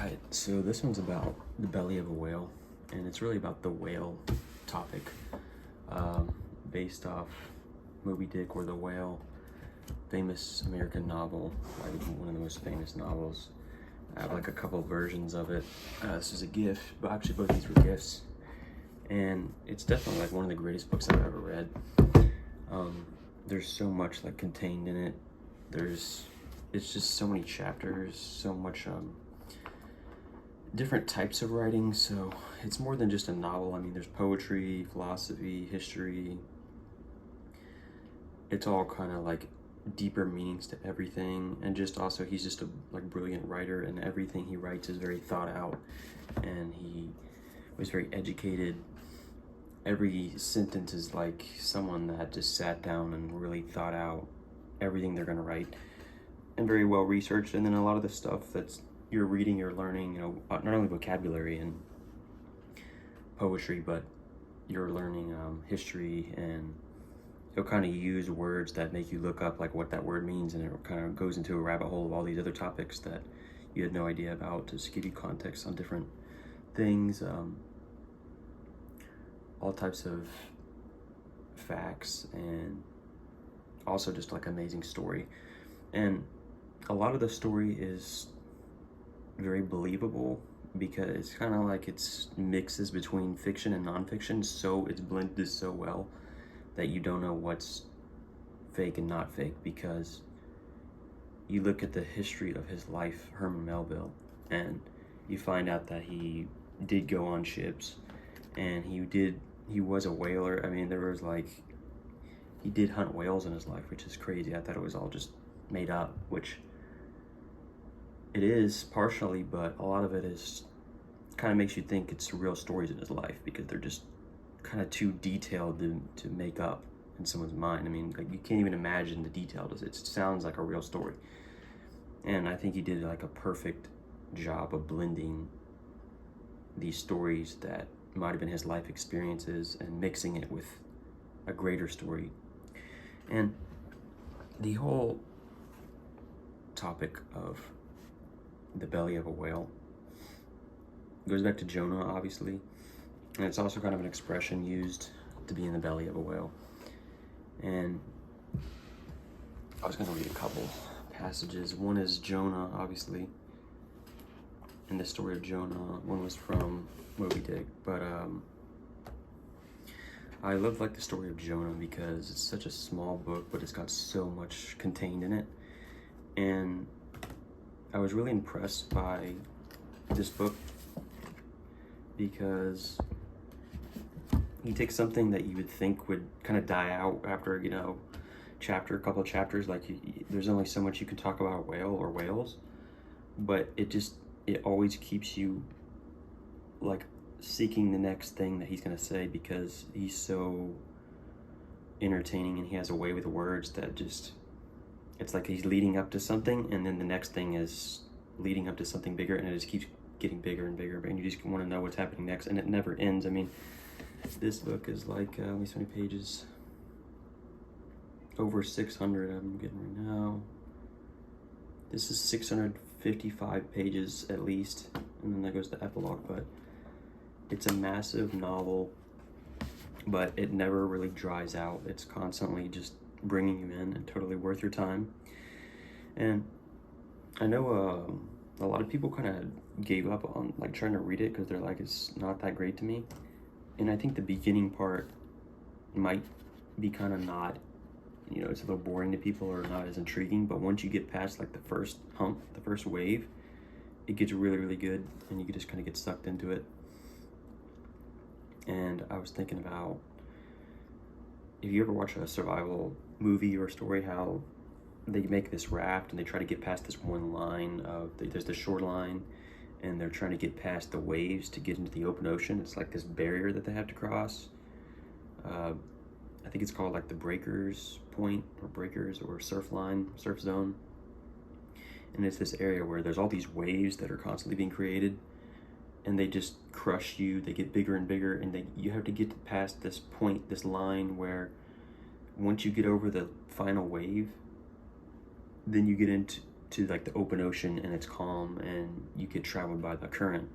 Right, so this one's about the belly of a whale, and it's really about the whale topic, um, based off Moby Dick or the Whale, famous American novel, like one of the most famous novels. I have like a couple versions of it. This is a gift, but actually both these were gifts, and it's definitely like one of the greatest books I've ever read. There's so much like contained in it. It's just so many chapters, so much different types of writing, so it's more than just a novel. I mean, there's poetry, philosophy, history. It's all kind of like deeper meanings to everything, and just also he's just a like brilliant writer, and everything he writes is very thought out, and he was very educated. Every sentence is like someone that just sat down and really thought out everything they're going to write, and very well researched. And then a lot of the stuff that's you're reading, you're learning, not only vocabulary and poetry, but you're learning history, and he'll kind of use words that make you look up like what that word means, and it kind of goes into a rabbit hole of all these other topics that you had no idea about, to just give you context on different things, all types of facts, and also just like amazing story. And a lot of the story is very believable because it's kind of like it's mixes between fiction and nonfiction, so it's blended so well that you don't know what's fake and not fake, because you look at the history of his life, Herman Melville, and you find out that he did go on ships, and he was a whaler. I mean, there was like, he did hunt whales in his life, which is crazy. I thought it was all just made up, which it is partially, but a lot of it is kind of makes you think it's real stories in his life, because they're just kind of too detailed to make up in someone's mind. I mean, like, you can't even imagine the details. It sounds like a real story. And I think he did like a perfect job of blending these stories that might have been his life experiences and mixing it with a greater story. And the whole topic of the belly of a whale goes back to Jonah, obviously, and it's also kind of an expression used to be in the belly of a whale. And I was going to read a couple passages. One is Jonah, obviously, in the story of Jonah. One was from Moby Dick, but I love like the story of Jonah because it's such a small book, but it's got so much contained in it. And I was really impressed by this book because he takes something that you would think would kind of die out after, a couple of chapters. Like, there's only so much you can talk about a whale or whales, but it always keeps you like seeking the next thing that he's going to say, because he's so entertaining and he has a way with words that just, it's like he's leading up to something, and then the next thing is leading up to something bigger, and it just keeps getting bigger and bigger, and you just want to know what's happening next, and it never ends. I mean, this book is like, let me see how many pages, over 600 I'm getting right now. This is 655 pages at least, and then that goes to epilogue. But it's a massive novel, but it never really dries out. It's constantly just bringing you in, and totally worth your time. And I know a lot of people kind of gave up on like trying to read it because they're like, it's not that great to me. And I think the beginning part might be kind of not, it's a little boring to people or not as intriguing, but once you get past like the first hump, the first wave, it gets really, really good, and you can just kind of get sucked into it. And I was thinking about, if you ever watch a survival movie or story, how they make this raft and they try to get past this one line of, there's the shoreline, and they're trying to get past the waves to get into the open ocean. It's like this barrier that they have to cross. I think it's called like the breakers point, or breakers, or surf zone. And it's this area where there's all these waves that are constantly being created, and they just crush you. They get bigger and bigger, and you have to get past this point, this line, where once you get over the final wave, then you get into to like the open ocean and it's calm and you get traveled by the current,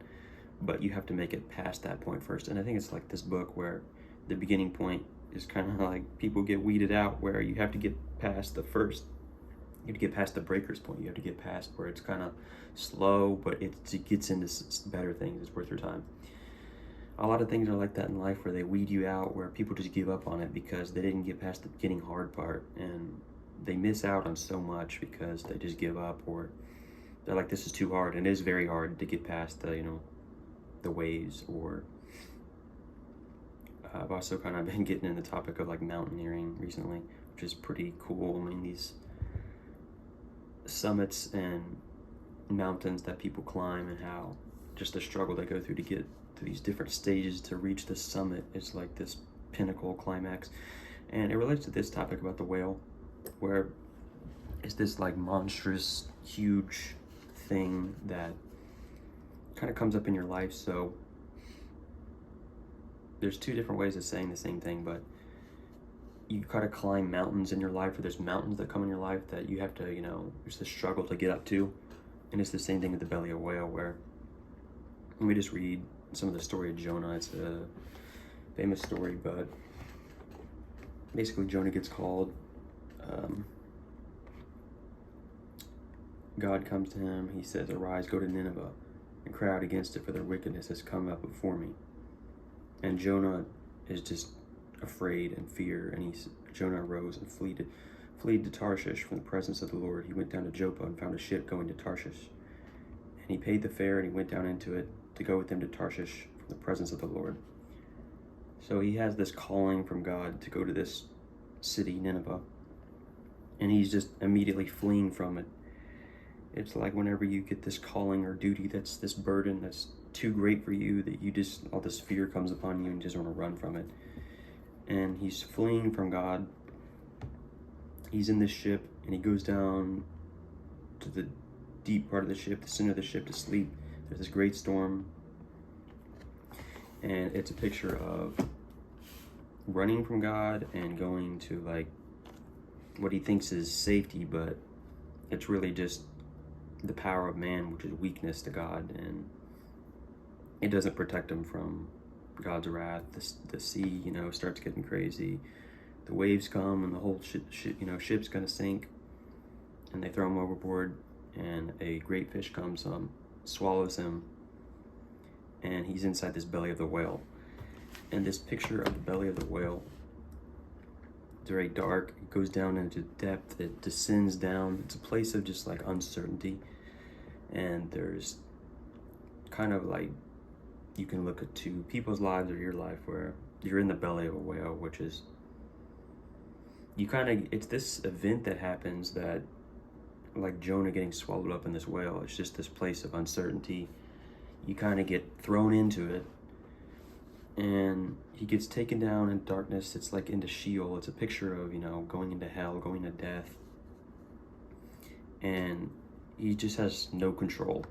but you have to make it past that point first. And I think it's like this book where the beginning point is kind of like people get weeded out, where you have to get past the first, you have to get past the breaker's point, you have to get past where it's kind of slow, but it gets into better things, it's worth your time. A lot of things are like that in life, where they weed you out, where people just give up on it because they didn't get past the getting hard part, and they miss out on so much because they just give up, or they're like, this is too hard. And it is very hard to get past the, you know, the waves. Or I've also kind of been getting in the topic of like mountaineering recently, which is pretty cool. I mean, these summits and mountains that people climb, and how just the struggle they go through to get to these different stages to reach the summit is like this pinnacle climax. And it relates to this topic about the whale, where it's this like monstrous, huge thing that kind of comes up in your life. So there's two different ways of saying the same thing, but you gotta climb mountains in your life, or there's mountains that come in your life that you have to, you know, there's this struggle to get up to. And it's the same thing with the belly of a whale, where, let me just read some of the story of Jonah. It's a famous story, but basically Jonah gets called. God comes to him, he says, arise, go to Nineveh, and cry out against it, for their wickedness has come up before me. And Jonah is just afraid and fear, and Jonah arose and fled to Tarshish from the presence of the Lord. He went down to Joppa and found a ship going to Tarshish. And he paid the fare, and he went down into it to go with them to Tarshish from the presence of the Lord. So he has this calling from God to go to this city, Nineveh, and he's just immediately fleeing from it. It's like whenever you get this calling or duty that's this burden that's too great for you, that you just, all this fear comes upon you and you just want to run from it. And he's fleeing from God. He's in this ship, and he goes down to the deep part of the ship, the center of the ship, to sleep. There's this great storm, and it's a picture of running from God and going to like what he thinks is safety, but it's really just the power of man, which is weakness to God, and it doesn't protect him from God's wrath. The sea, you know, starts getting crazy. The waves come, and the whole ship's gonna sink, and they throw him overboard, and a great fish comes, swallows him, and he's inside this belly of the whale. And this picture of the belly of the whale, it's very dark, it goes down into depth, it descends down. It's a place of just like uncertainty, and there's kind of like, you can look at two people's lives or your life where you're in the belly of a whale, which is, you kind of, it's this event that happens that, like Jonah getting swallowed up in this whale, it's just this place of uncertainty. You kind of get thrown into it, and he gets taken down in darkness. It's like into Sheol. It's a picture of, you know, going into hell, going to death. And he just has no control.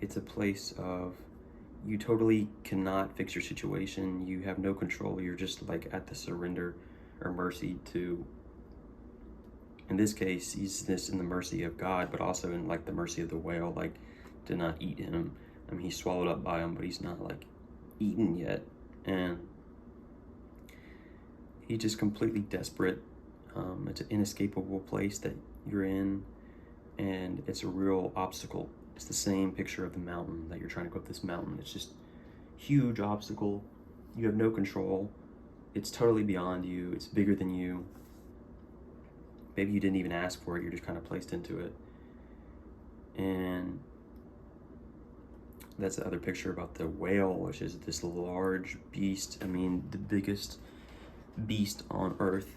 It's a place of, you totally cannot fix your situation. You have no control. You're just like at the surrender or mercy to, in this case, he's this in the mercy of God, but also in like the mercy of the whale, like to not eat him. I mean, he's swallowed up by him, but he's not like eaten yet. And he's just completely desperate. It's an inescapable place that you're in, and it's a real obstacle. It's the same picture of the mountain, that you're trying to go up this mountain. It's just huge obstacle. You have no control. It's totally beyond you. It's bigger than you. Maybe you didn't even ask for it. You're just kind of placed into it. And that's the other picture about the whale, which is this large beast. I mean, the biggest beast on earth,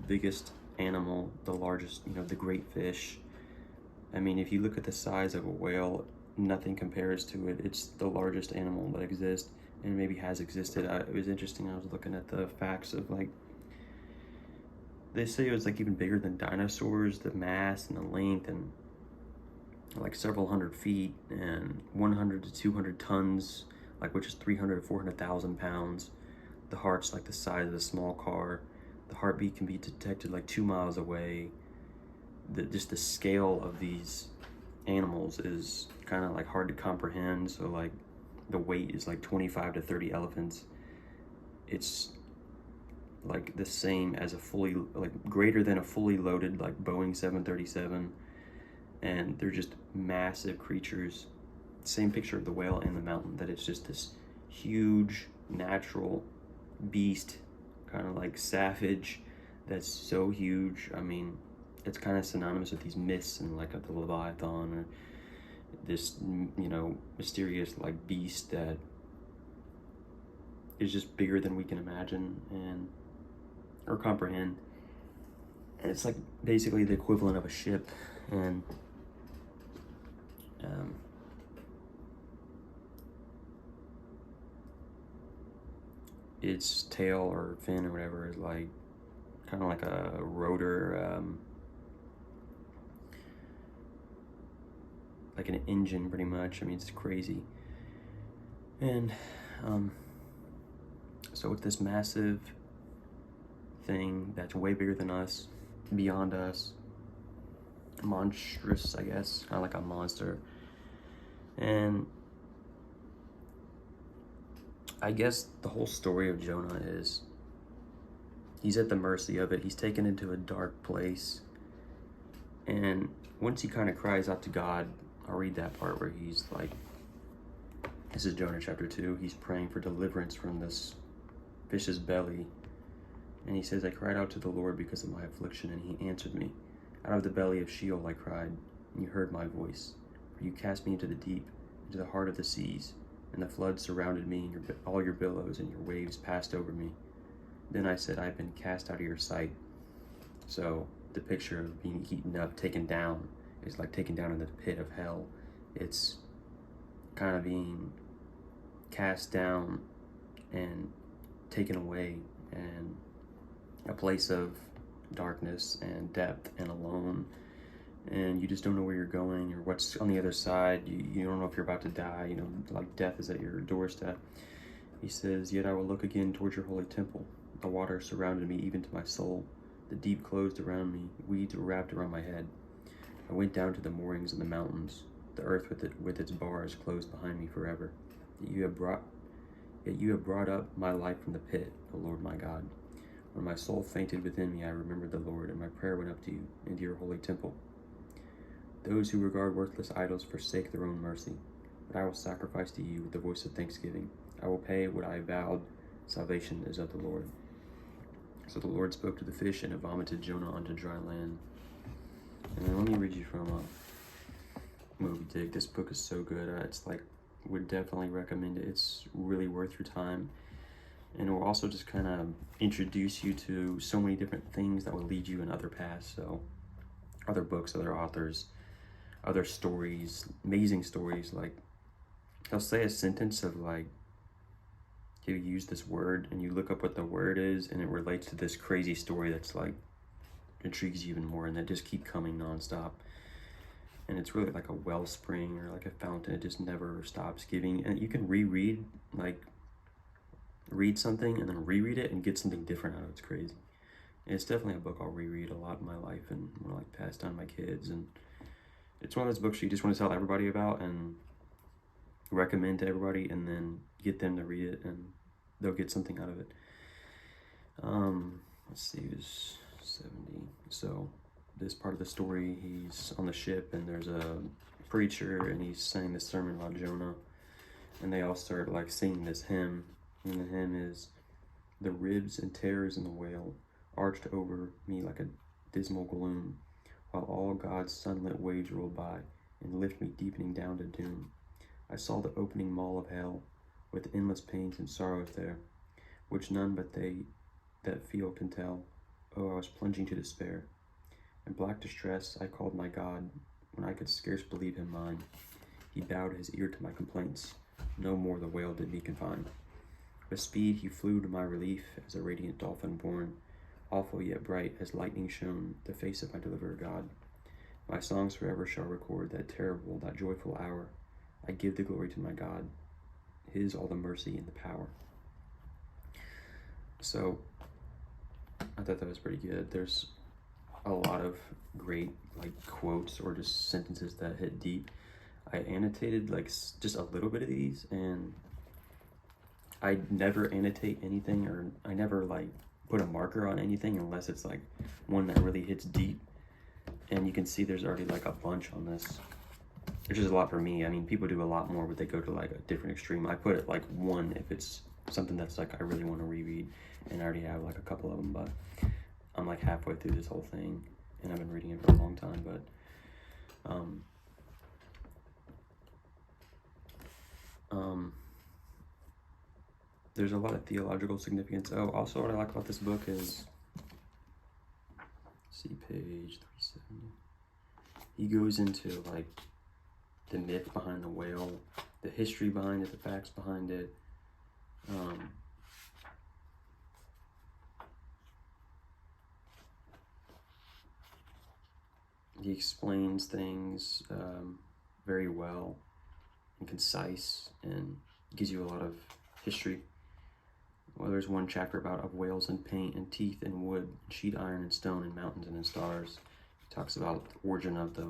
biggest animal, the largest, you know, the great fish. I mean, if you look at the size of a whale, nothing compares to it. It's the largest animal that exists, and maybe has existed. It was interesting, I was looking at the facts of like, they say it was like even bigger than dinosaurs, the mass and the length, and like several hundred feet, and 100 to 200 tons, like, which is 300 to 400,000 pounds. The heart's like the size of a small car. The heartbeat can be detected like 2 miles away. just the scale of these animals is kind of like hard to comprehend. So like the weight is like 25 to 30 elephants. It's like the same as a fully, like greater than a fully loaded like Boeing 737, and they're just massive creatures. Same picture of the whale and the mountain, that it's just this huge natural beast, kind of like savage, that's so huge. I mean, it's kind of synonymous with these myths and like the Leviathan, or this, you know, mysterious like beast that is just bigger than we can imagine and or comprehend. And it's like basically the equivalent of a ship. And its tail or fin or whatever is like kind of like a rotor, like an engine pretty much. I mean, it's crazy. And so with this massive thing that's way bigger than us, beyond us, monstrous, I guess, kind of like a monster. And I guess the whole story of Jonah is he's at the mercy of it. He's taken into a dark place. And once he kind of cries out to God, I'll read that part where he's like, this is Jonah chapter 2. He's praying for deliverance from this fish's belly. And he says, I cried out to the Lord because of my affliction, and he answered me. Out of the belly of Sheol I cried, and you heard my voice. For you cast me into the deep, into the heart of the seas, and the floods surrounded me, and all your billows and your waves passed over me. Then I said, I have been cast out of your sight. So the picture of being eaten up, taken down, is like taken down into the pit of hell. It's kind of being cast down and taken away, and a place of darkness and depth and alone, and you just don't know where you're going or what's on the other side. You don't know if you're about to die, you know, like death is at your doorstep. He says, yet I will look again towards your holy temple. The water surrounded me even to my soul. The deep closed around me. Weeds were wrapped around my head. I went down to the moorings of the mountains. The earth with its bars closed behind me forever. Yet you have brought up my life from the pit, O Lord my God. When my soul fainted within me, I remembered the Lord, and my prayer went up to you, into your holy temple. Those who regard worthless idols forsake their own mercy, but I will sacrifice to you with the voice of thanksgiving. I will pay what I vowed. Salvation is of the Lord. So the Lord spoke to the fish, and it vomited Jonah onto dry land. And then let me read you from Moby Dick. This book is so good. It's like, would definitely recommend it. It's really worth your time. And it will also just kind of introduce you to so many different things that will lead you in other paths. So other books, other authors, other stories, amazing stories. Like he'll say a sentence of like, he'll use this word, and you look up what the word is, and it relates to this crazy story that's like intrigues you even more, and they just keep coming nonstop. And it's really like a wellspring or like a fountain. It just never stops giving. And you can reread, like read something and then reread it and get something different out of it. It's crazy. And it's definitely a book I'll reread a lot in my life and want to like pass down to my kids. And it's one of those books you just want to tell everybody about and recommend to everybody, and then get them to read it and they'll get something out of it. Let's see, it was 70. So this part of the story, he's on the ship and there's a preacher and he's saying this sermon about Jonah, and they all start like singing this hymn. And the hymn is, the ribs and terrors in the whale arched over me like a dismal gloom, while all God's sunlit waves rolled by and lift me deepening down to doom. I saw the opening maw of hell, with endless pains and sorrows there, which none but they that feel can tell. Oh, I was plunging to despair. In black distress I called my God, when I could scarce believe him mine. He bowed his ear to my complaints. No more the whale did me confine. With speed he flew to my relief, as a radiant dolphin born, awful yet bright as lightning shone the face of my deliverer God. My songs forever shall record that terrible, that joyful hour. I give the glory to my God, his all the mercy and the power. So I thought that was pretty good. There's a lot of great like quotes or just sentences that hit deep. I annotated like just a little bit of these, and I never annotate anything, or I never like put a marker on anything unless it's like one that really hits deep. And you can see there's already like a bunch on this, which is a lot for me. I mean, people do a lot more, but they go to like a different extreme. I put it like one if it's something that's like I really want to reread, and I already have like a couple of them, but I'm like halfway through this whole thing, and I've been reading it for a long time. But there's a lot of theological significance. Oh, also what I like about this book is, see page 370. He goes into like the myth behind the whale, the history behind it, the facts behind it. He explains things very well and concise, and gives you a lot of history. Well, there's one chapter about of whales and paint and teeth and wood, sheet iron and stone and mountains and in stars. He talks about the origin of the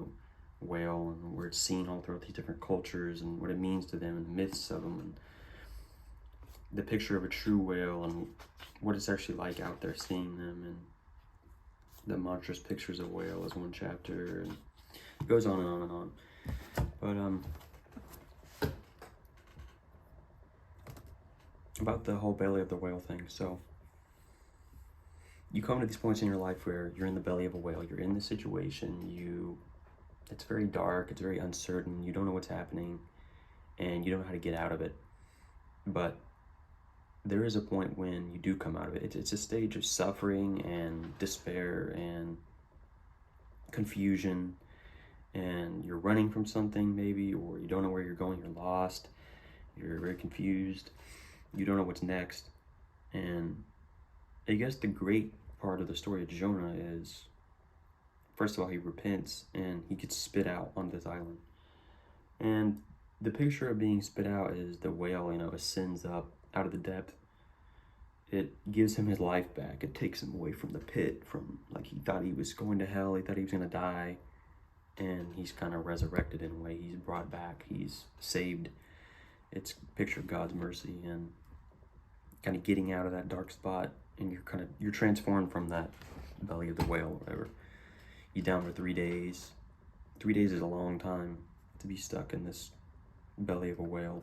whale and where it's seen all throughout these different cultures and what it means to them and the myths of them and the picture of a true whale and what it's actually like out there seeing them, and the monstrous pictures of whale is one chapter, and it goes on and on and on. But about the whole belly of the whale thing. So you come to these points in your life where you're in the belly of a whale, you're in this situation, it's very dark, it's very uncertain, you don't know what's happening, and you don't know how to get out of it. But there is a point when you do come out of it. It's a stage of suffering and despair and confusion, and you're running from something maybe, or you don't know where you're going, you're lost, you're very confused, you don't know what's next. And I guess the great part of the story of Jonah is, first of all, he repents and he gets spit out on this island. And the picture of being spit out is the whale, ascends up out of the depth. It gives him his life back. It takes him away from the pit, from like he thought he was going to hell, he thought he was going to die, and he's kind of resurrected in a way. He's brought back, he's saved. It's a picture of God's mercy and kind of getting out of that dark spot, and you're transformed from that belly of the whale or whatever. You're down for 3 days. 3 days is a long time to be stuck in this belly of a whale.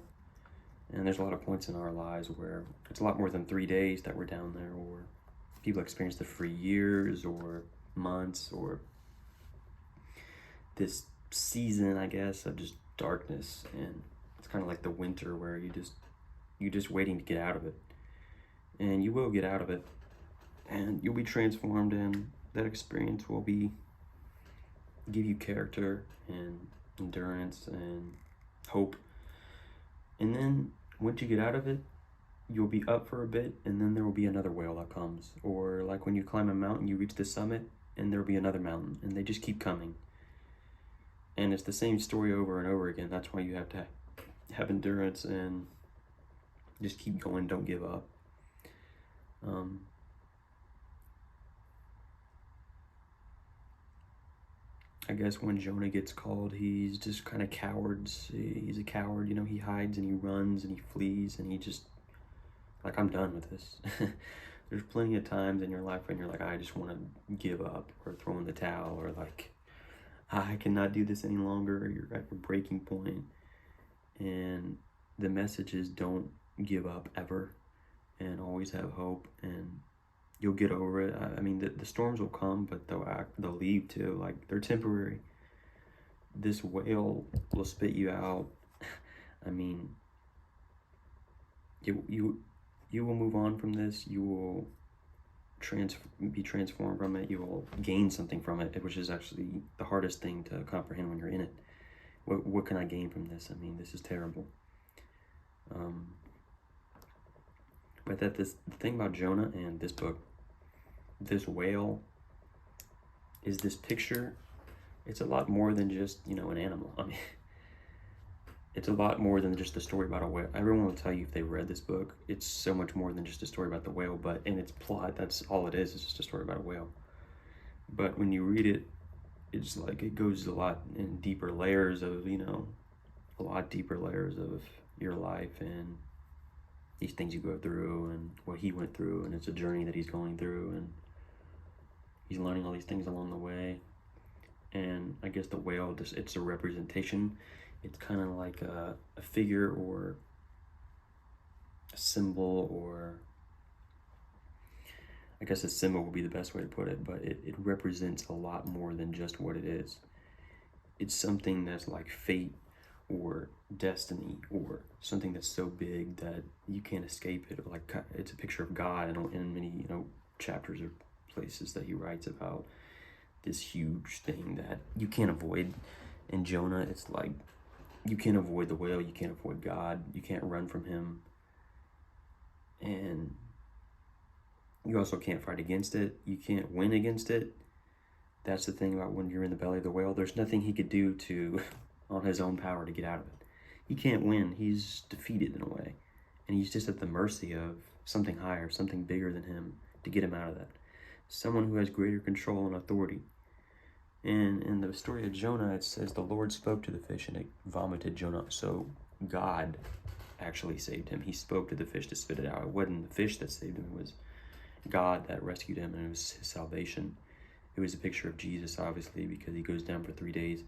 And there's a lot of points in our lives where it's a lot more than 3 days that we're down there, or people experience it for years or months, or this season, I guess, of just darkness. And it's kind of like the winter where you're just waiting to get out of it. And you will get out of it, and you'll be transformed, and that experience will give you character and endurance and hope. And then once you get out of it, you'll be up for a bit, and then there will be another whale that comes. Or like when you climb a mountain, you reach the summit, and there will be another mountain, and they just keep coming. And it's the same story over and over again. That's why you have to have endurance and just keep going, don't give up. I guess when Jonah gets called, he's just kind of cowards. He's a coward, he hides and he runs and he flees, and he just, like, I'm done with this. There's plenty of times in your life when you're like, I just want to give up or throw in the towel, or like, I cannot do this any longer, or you're at your breaking point. And the message is, don't give up ever, and always have hope, and you'll get over it. I mean, the storms will come, but they'll leave too. Like, they're temporary. This whale will spit you out. I mean, you will move on from this. You will be transformed from it. You will gain something from it, which is actually the hardest thing to comprehend when you're in it. What can I gain from this? I mean, this is terrible. But the thing about Jonah and this book, this whale, is this picture. It's a lot more than just, an animal. I mean, it's a lot more than just a story about a whale. Everyone will tell you if they read this book, it's so much more than just a story about the whale, but in its plot, that's all it is just a story about a whale. But when you read it, it's like it goes a lot in deeper layers of, a lot deeper layers of your life and these things you go through and what he went through, and it's a journey that he's going through, and he's learning all these things along the way. And I guess the whale, just it's a representation. It's kind of like a figure or a symbol, or I guess a symbol would be the best way to put it, but it represents a lot more than just what it is. It's something that's like fate or destiny or something that's so big that you can't escape it. Like it's a picture of God in many, chapters or places that he writes about this huge thing that you can't avoid. In Jonah, it's like you can't avoid the whale, you can't avoid God, you can't run from him, and you also can't fight against it, you can't win against it. That's the thing about when you're in the belly of the whale, there's nothing he could do to on his own power to get out of it. He can't win, he's defeated in a way, and he's just at the mercy of something higher, something bigger than him to get him out of that, someone who has greater control and authority. And in the story of Jonah, it says the Lord spoke to the fish and it vomited Jonah. So God actually saved him. He spoke to the fish to spit it out. It wasn't the fish that saved him. It was God that rescued him, and it was his salvation. It was a picture of Jesus, obviously, because he goes down for 3 days.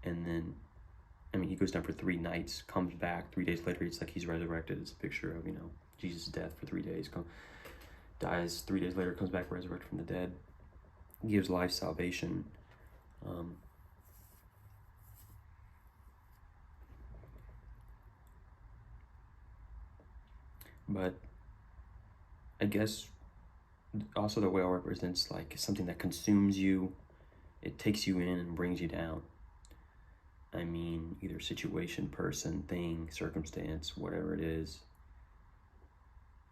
And then, he goes down for 3 nights, comes back 3 days later. It's like he's resurrected. It's a picture of, Jesus' death for 3 days. Dies 3 days later, comes back resurrected from the dead. Gives life, salvation. But I guess also the whale represents like something that consumes you. It takes you in and brings you down. Either situation, person, thing, circumstance, whatever it is.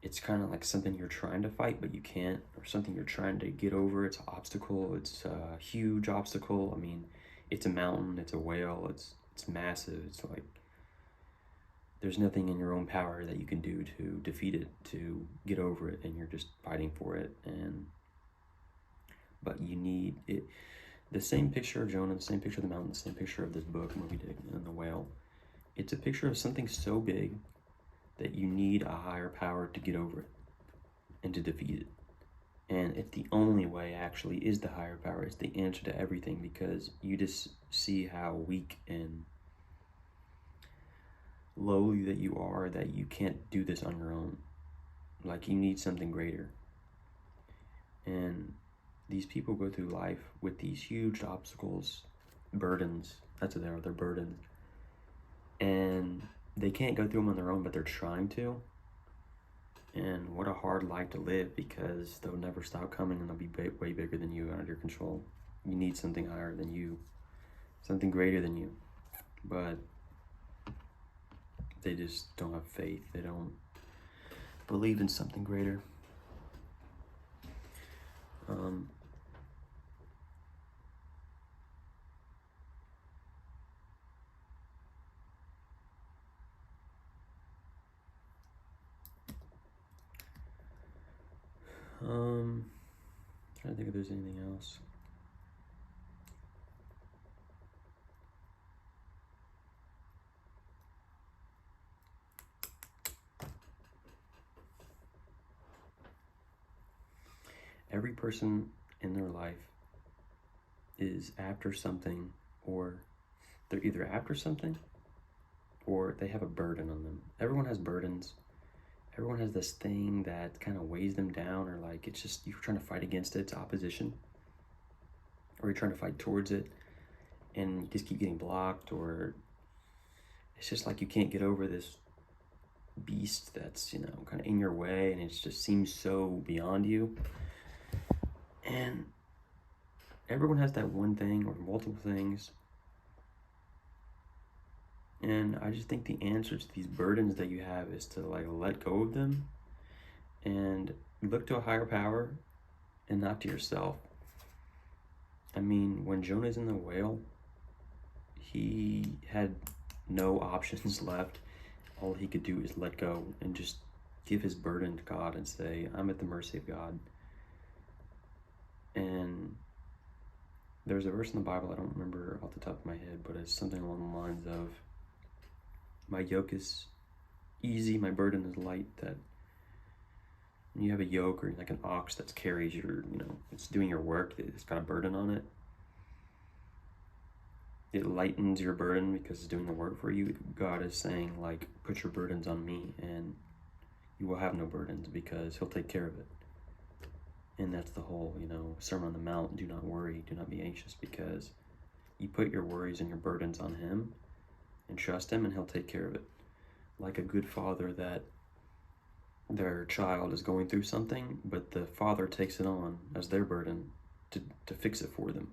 It's kind of like something you're trying to fight, but you can't, or something you're trying to get over. It's an obstacle. It's a huge obstacle. It's a mountain. It's a whale. It's massive. It's like there's nothing in your own power that you can do to defeat it, to get over it, and you're just fighting for it. But you need it. The same picture of Jonah, the same picture of the mountain, the same picture of this book, Moby Dick, and the whale. It's a picture of something so big that you need a higher power to get over it and to defeat it. And it's the only way, actually, is the higher power. It's the answer to everything, because you just see how weak and lowly that you are, that you can't do this on your own. Like, you need something greater. And these people go through life with these huge obstacles, burdens. That's what they are, they're burdens. And they can't go through them on their own, but they're trying to. And what a hard life to live, because they'll never stop coming, and they'll be way bigger than you, out of your control. You need something higher than you, something greater than you. But they just don't have faith. They don't believe in something greater. Trying to think if there's anything else. Every person in their life is after something, or they're either after something or they have a burden on them. Everyone has burdens. Everyone has this thing that kind of weighs them down, or like it's just you're trying to fight against it, it's opposition, or you're trying to fight towards it and you just keep getting blocked, or it's just like you can't get over this beast that's kind of in your way, and it just seems so beyond you. And everyone has that one thing or multiple things. And I just think the answer to these burdens that you have is to like let go of them and look to a higher power and not to yourself. When Jonah's in the whale, he had no options left. All he could do is let go and just give his burden to God and say, I'm at the mercy of God. And there's a verse in the Bible, I don't remember off the top of my head, but it's something along the lines of, my yoke is easy, my burden is light. That when you have a yoke or like an ox that carries your, it's doing your work, it's got a burden on it. It lightens your burden because it's doing the work for you. God is saying, like, put your burdens on me and you will have no burdens because he'll take care of it. And that's the whole, Sermon on the Mount, do not worry, do not be anxious, because you put your worries and your burdens on him and trust him and he'll take care of it. Like a good father that their child is going through something, but the father takes it on as their burden to fix it for them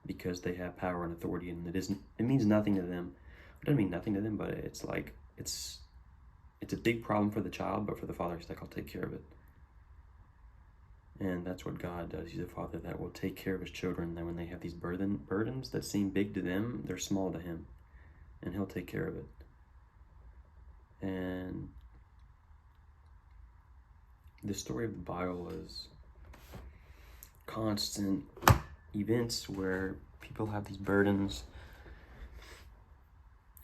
because they have power and authority, and it means nothing to them. It doesn't mean nothing to them, but it's like, it's a big problem for the child, but for the father, he's like, I'll take care of it. And that's what God does. He's a father that will take care of his children. That when they have these burdens that seem big to them, they're small to him, and he'll take care of it. And the story of the Bible is constant events where people have these burdens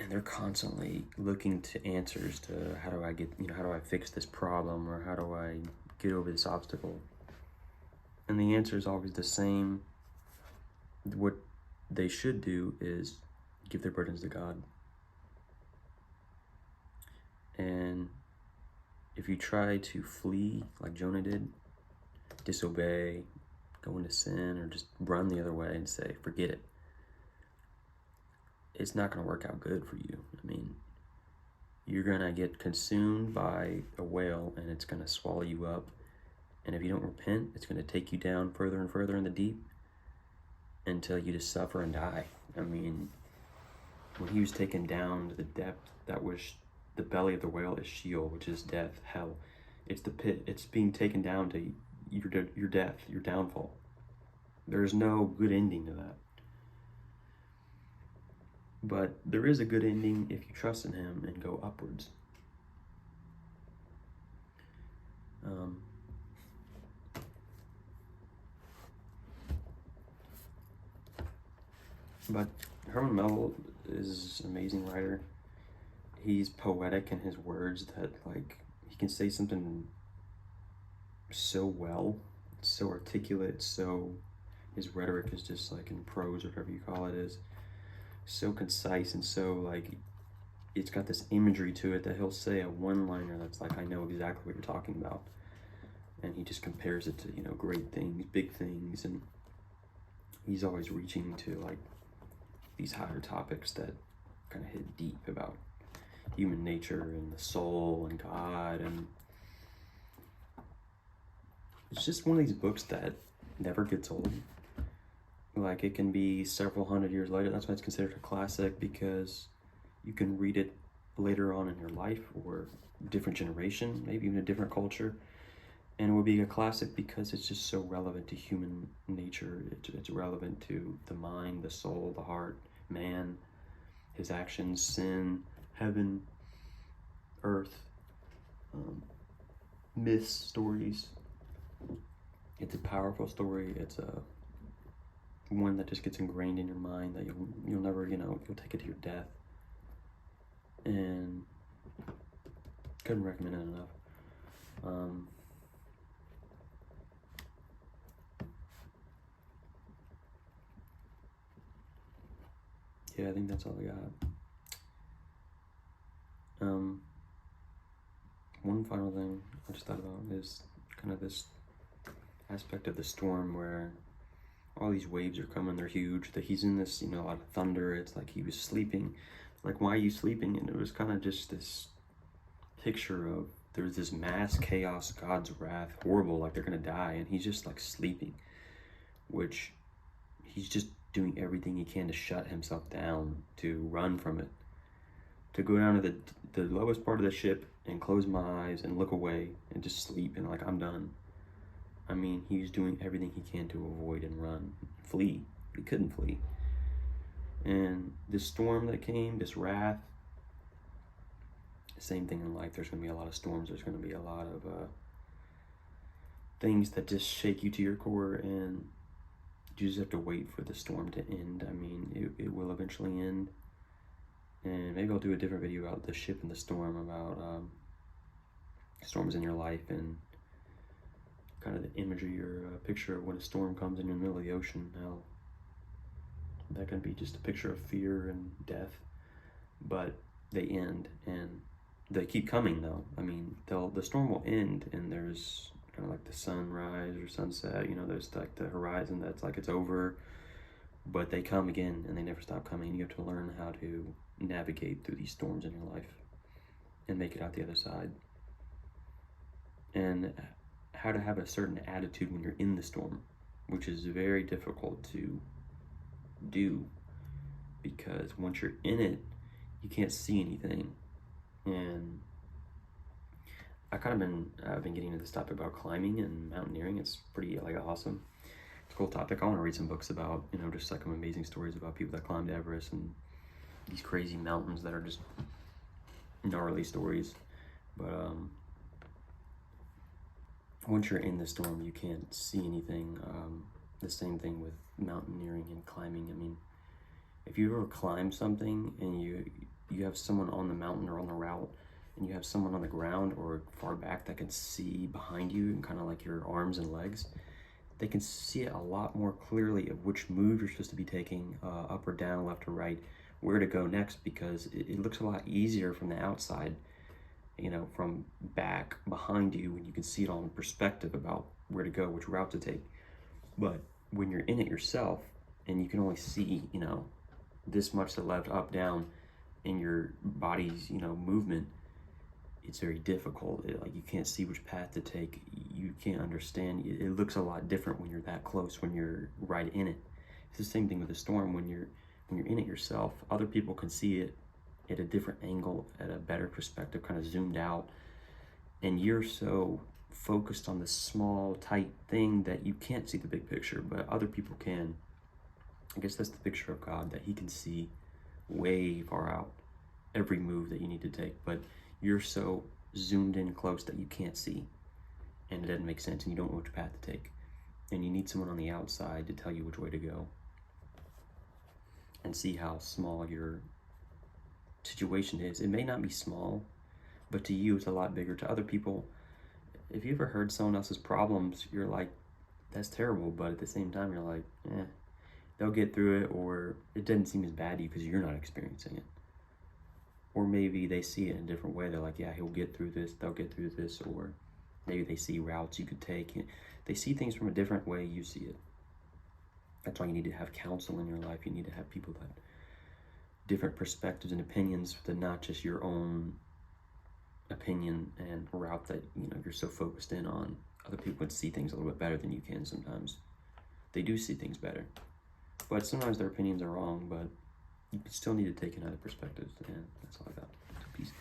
and they're constantly looking to answers to how do I fix this problem, or how do I get over this obstacle? And the answer is always the same. What they should do is give their burdens to God. And if you try to flee like Jonah did, disobey, go into sin, or just run the other way and say, forget it, it's not going to work out good for you. I mean, you're going to get consumed by a whale and it's going to swallow you up. And if you don't repent, it's going to take you down further and further in the deep until you just suffer and die. I mean, when he was taken down to the depth, that was the belly of the whale is Sheol, which is death, hell. It's the pit. It's being taken down to your death, your downfall. There's no good ending to that. But there is a good ending if you trust in him and go upwards. But Herman Melville is an amazing writer. He's poetic in his words that, like, he can say something so well, so articulate, his rhetoric is just like in prose or whatever you call it, is so concise and so, like, it's got this imagery to it that he'll say a one-liner that's like, I know exactly what you're talking about. And he just compares it to, great things, big things, and he's always reaching to, like, these higher topics that kind of hit deep about human nature and the soul and God. And it's just one of these books that never gets old. Like, it can be several hundred years later. That's why it's considered a classic, because you can read it later on in your life or a different generation, maybe even a different culture, and it will be a classic because it's just so relevant to human nature. It's relevant to the mind, the soul, the heart, man, his actions, sin, heaven, earth, myths, stories. It's a powerful story. It's a one that just gets ingrained in your mind that you'll never, you'll take it to your death. And couldn't recommend it enough. Yeah, I think that's all I got. One final thing I just thought about is kind of this aspect of the storm where all these waves are coming, they're huge, that he's in this, a lot of thunder. It's like he was sleeping. Like, why are you sleeping? And it was kind of just this picture of there's this mass chaos, God's wrath, horrible, like they're gonna die, and he's just like sleeping, which he's just doing everything he can to shut himself down, to run from it, to go down to the lowest part of the ship and close my eyes and look away and just sleep and like, I'm done. I mean, he's doing everything he can to avoid and run, flee. But he couldn't flee. And this storm that came, this wrath, same thing in life. There's going to be a lot of storms. There's going to be a lot of things that just shake you to your core. And You just have to wait for the storm to end. I mean, it will eventually end. And maybe I'll do a different video about the ship and the storm, about storms in your life, and kind of the imagery or picture of when a storm comes in the middle of the ocean. How that can be just a picture of fear and death, but they end, and they keep coming though. I mean, the storm will end, and there's kind of like the sunrise or sunset. You know, there's like the horizon that's like it's over, but they come again, and they never stop coming. You have to learn how to navigate through these storms in your life and make it out the other side, and how to have a certain attitude when you're in the storm, which is very difficult to do, because once you're in it, you can't see anything. And I've been getting into this topic about climbing and mountaineering. It's pretty like awesome. It's a cool topic. I want to read some books about, you know, just like some amazing stories about people that climbed Everest and these crazy mountains that are just gnarly stories. But once you're in the storm, you can't see anything. The same thing with mountaineering and climbing. I mean, if you ever climb something and you have someone on the mountain or on the route, and you have someone on the ground or far back that can see behind you and kind of like your arms and legs, they can see it a lot more clearly of which move you're supposed to be taking, up or down, left or right, where to go next, because it looks a lot easier from the outside, you know, from back behind you, when you can see it all in perspective about where to go, which route to take. But when you're in it yourself and you can only see, you know, this much to the left, up, down, in your body's, you know, movement, it's very difficult. Like, you can't see which path to take. You can't understand. It looks a lot different when you're that close, when you're right in it. It's the same thing with the storm. When you're in it yourself, other people can see it at a different angle, at a better perspective, kind of zoomed out, and you're so focused on this small, tight thing that you can't see the big picture, but other people can. I guess that's the picture of God, that he can see way far out every move that you need to take, but you're so zoomed in close that you can't see, and it doesn't make sense, and you don't know which path to take, and you need someone on the outside to tell you which way to go and see how small your situation is. It may not be small, but to you it's a lot bigger. To other people, if you ever heard someone else's problems, you're like, that's terrible, but at the same time you're like, they'll get through it, or it doesn't seem as bad to you because you're not experiencing it. Or maybe they see it in a different way. They're like, yeah, he'll get through this, they'll get through this. Or maybe they see routes you could take. They see things from a different way you see it. That's why you need to have counsel in your life. You need to have people that different perspectives and opinions, that not just your own opinion and route that, you know, you're so focused in on. Other people would see things a little bit better than you can sometimes. They do see things better, but sometimes their opinions are wrong, but you still need to take in other perspectives, and that's all I got. So peace.